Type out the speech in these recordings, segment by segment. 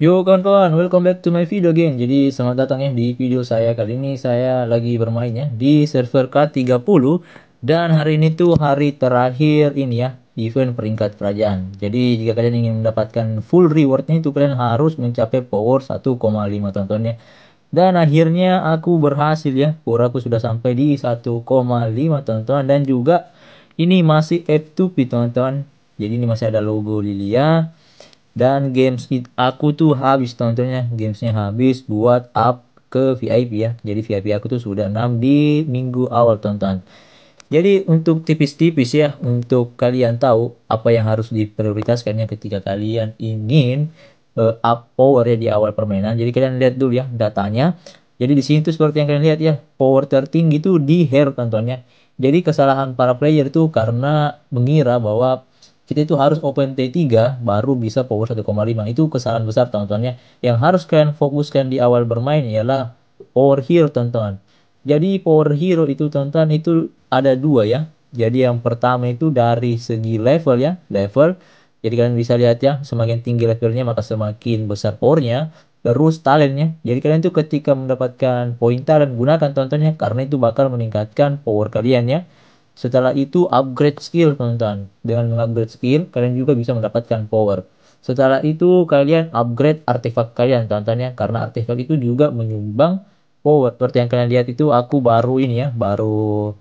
Yo kawan-kawan, welcome back to my video again. Jadi selamat datang ya di video saya. Kali ini saya lagi bermain ya di server K30. Dan hari ini tuh hari terakhir ini ya, event peringkat kerajaan. Jadi jika kalian ingin mendapatkan full rewardnya itu kalian harus mencapai power 1,5 tontonnya. Dan akhirnya aku berhasil ya, power aku sudah sampai di 1,5 tonton. Dan juga ini masih F2P tonton. Jadi ini masih ada logo Lilia. Dan aku tuh habis tontonnya, gamesnya habis buat up ke VIP ya. Jadi VIP aku tuh sudah 6 di minggu awal tonton. Jadi untuk tipis-tipis ya, untuk kalian tahu apa yang harus diprioritaskannya ketika kalian ingin up power ya di awal permainan. Jadi kalian lihat dulu ya datanya. Jadi di sini tuh seperti yang kalian lihat ya, power tertinggi tuh di hero tontonnya. Jadi kesalahan para player itu karena mengira bahwa kita itu harus open T3 baru bisa power 1,5. Itu kesalahan besar tontonnya. Yang harus kalian fokuskan di awal bermain ialah power hero tonton. Jadi power hero itu tonton itu ada dua ya. Jadi yang pertama itu dari segi level ya, level. Jadi kalian bisa lihat ya, semakin tinggi levelnya maka semakin besar powernya. Terus talentnya. Jadi kalian tuh ketika mendapatkan poin talent gunakan tontonnya karena itu bakal meningkatkan power kalian ya. Setelah itu upgrade skill teman-teman. Dengan mengupgrade skill kalian juga bisa mendapatkan power. Setelah itu kalian upgrade artefak kalian teman-teman ya. Karena artefak itu juga menyumbang power. Seperti yang kalian lihat itu aku baru ini ya. Baru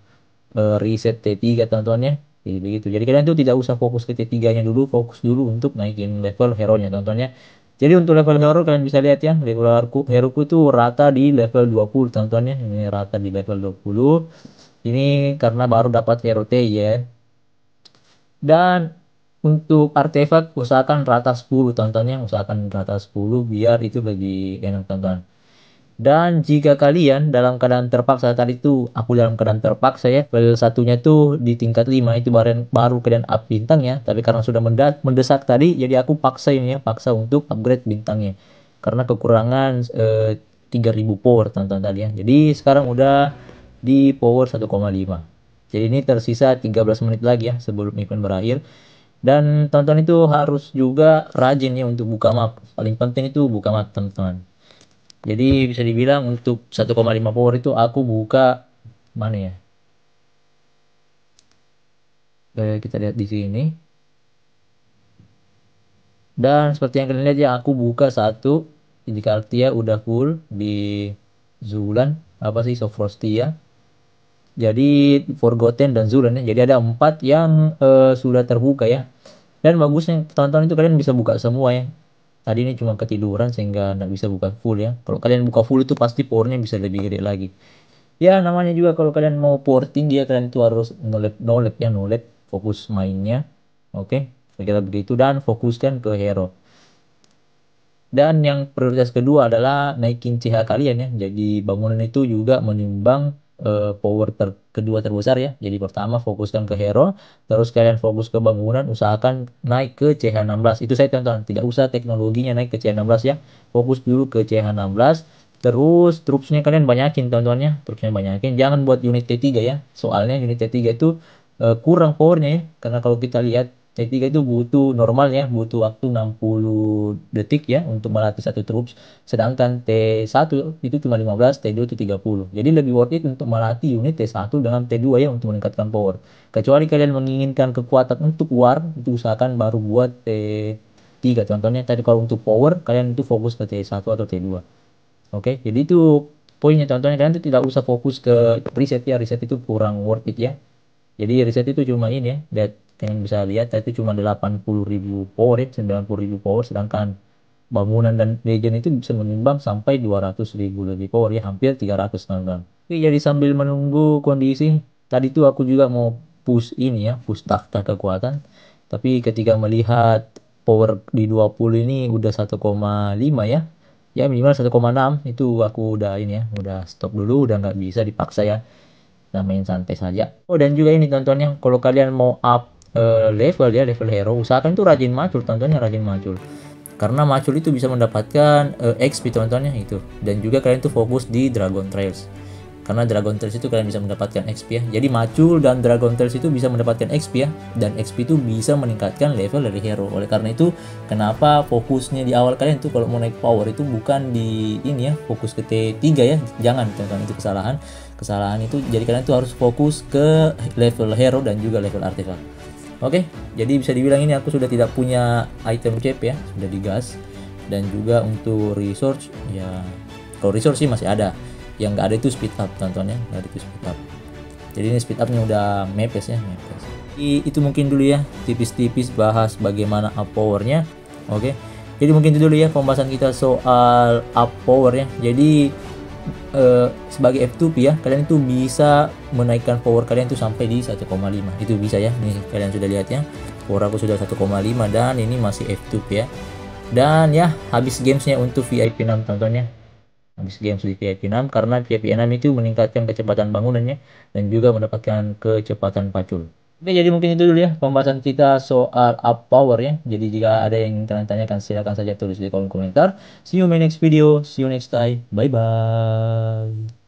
reset T3 teman-teman ya. Jadi begitu. Jadi kalian tuh tidak usah fokus ke T3 nya dulu. Fokus dulu untuk naikin level hero nya teman-teman ya. Jadi untuk level hero kalian bisa lihat ya. Level hero ku tuh rata di level 20 teman-teman ya. Ini rata di level 20. Ini karena baru dapat hero T ya. Dan untuk artefak usahakan rata 10 tontonnya, usahakan rata 10 biar itu lebih enak tonton. Dan jika kalian dalam keadaan terpaksa tadi tuh aku dalam keadaan terpaksa ya, level satunya tuh di tingkat 5 itu baru kalian up bintangnya, tapi karena sudah mendesak tadi jadi aku paksa ini ya, paksa untuk upgrade bintangnya. Karena kekurangan 3000 power tonton tadi ya. Jadi sekarang udah di power 1,5. Jadi ini tersisa 13 menit lagi ya sebelum event berakhir. Dan tonton itu harus juga rajin ya untuk buka map. Paling penting itu buka map teman-teman. Jadi bisa dibilang untuk 1,5 power itu aku buka mana ya? Kita lihat di sini. Dan seperti yang kalian lihat ya aku buka satu. Jika Artia udah full di Zulan apa sih Sofrostia. Jadi Forgotten dan Zulan ya. Jadi ada 4 yang sudah terbuka ya. Dan bagusnya tonton itu kalian bisa buka semua ya. Tadi ini cuma ketiduran sehingga nggak bisa buka full ya. Kalau kalian buka full itu pasti powernya bisa lebih gede lagi. Ya namanya juga kalau kalian mau power tinggi ya kalian itu harus no lab ya, no lab, fokus mainnya. Oke, kira begitu dan fokuskan ke hero. Dan yang prioritas kedua adalah naikin CH kalian ya. Jadi bangunan itu juga menyumbang power kedua terbesar ya. Jadi pertama fokuskan ke hero, terus kalian fokus ke bangunan, usahakan naik ke CH16. Itu saya tonton, tidak usah teknologinya naik ke CH16 ya. Fokus dulu ke CH16. Terus troops-nya kalian banyakin tontonnya, troops-nya banyakin. Jangan buat unit T3 ya. Soalnya unit T3 itu kurang powernya ya. Karena kalau kita lihat T3 itu butuh normal ya, butuh waktu 60 detik ya untuk melatih satu troops. Sedangkan T1 itu cuma 15, T2 itu 30. Jadi lebih worth it untuk melatih unit T1 dengan T2 ya untuk meningkatkan power. Kecuali kalian menginginkan kekuatan untuk war, itu usahakan baru buat T3. Contohnya tadi kalau untuk power, kalian itu fokus ke T1 atau T2. Oke, jadi itu poinnya. Contohnya kalian itu tidak usah fokus ke reset ya, reset itu kurang worth it ya. Jadi reset itu cuma ini ya, kalian bisa lihat tadi itu cuma 80.000 power ya, 90.000 power, sedangkan bangunan dan legend itu bisa menyumbang sampai 200.000 lebih power ya, hampir 300 teman-teman. Oke, jadi sambil menunggu kondisi, tadi tuh aku juga mau push ini ya, push takhta kekuatan. Tapi ketika melihat power di 20 ini udah 1,5 ya. Ya minimal 1,6 itu aku udah ini ya, udah stop dulu, udah nggak bisa dipaksa ya. Kita main santai saja. Oh dan juga ini tontonnya kalau kalian mau up level ya, level hero, usahakan tuh rajin macul, tontonnya rajin macul. Karena macul itu bisa mendapatkan XP tontonnya itu. Dan juga kalian tuh fokus di Dragon Trails. karena Dragon Tales itu kalian bisa mendapatkan XP ya. Jadi Macul dan Dragon Tales itu bisa mendapatkan XP ya, dan XP itu bisa meningkatkan level dari hero. Oleh karena itu kenapa fokusnya di awal kalian tuh kalau mau naik power itu bukan di ini ya, fokus ke T3 ya, jangan teman-teman, itu kesalahan itu. Jadi kalian tuh harus fokus ke level hero dan juga level artefak. Oke, jadi bisa dibilang ini aku sudah tidak punya item chip ya, sudah digas. Dan juga untuk resource ya, kalau resource sih masih ada, yang nggak ada itu speed up teman-teman ya, nggak ada itu speed up. Jadi ini speed upnya udah mepes ya, mepes. Itu mungkin dulu ya, tipis-tipis bahas bagaimana up powernya. Oke, jadi mungkin itu dulu ya pembahasan kita soal up power ya. Jadi sebagai F2P ya, kalian itu bisa menaikkan power kalian tuh sampai di 1,5, itu bisa ya. Nih kalian sudah lihat ya, power aku sudah 1,5 dan ini masih F2P ya. Dan ya habis gamesnya untuk VIP 6 teman-teman ya, habis games di VIP 6 karena VIP 6 itu meningkatkan kecepatan bangunannya dan juga mendapatkan kecepatan pacul. Oke, jadi mungkin itu dulu ya pembahasan kita soal up power ya. Jadi jika ada yang ingin kalian tanyakan silahkan saja tulis di kolom komentar. See you in my next video, see you next time, bye bye.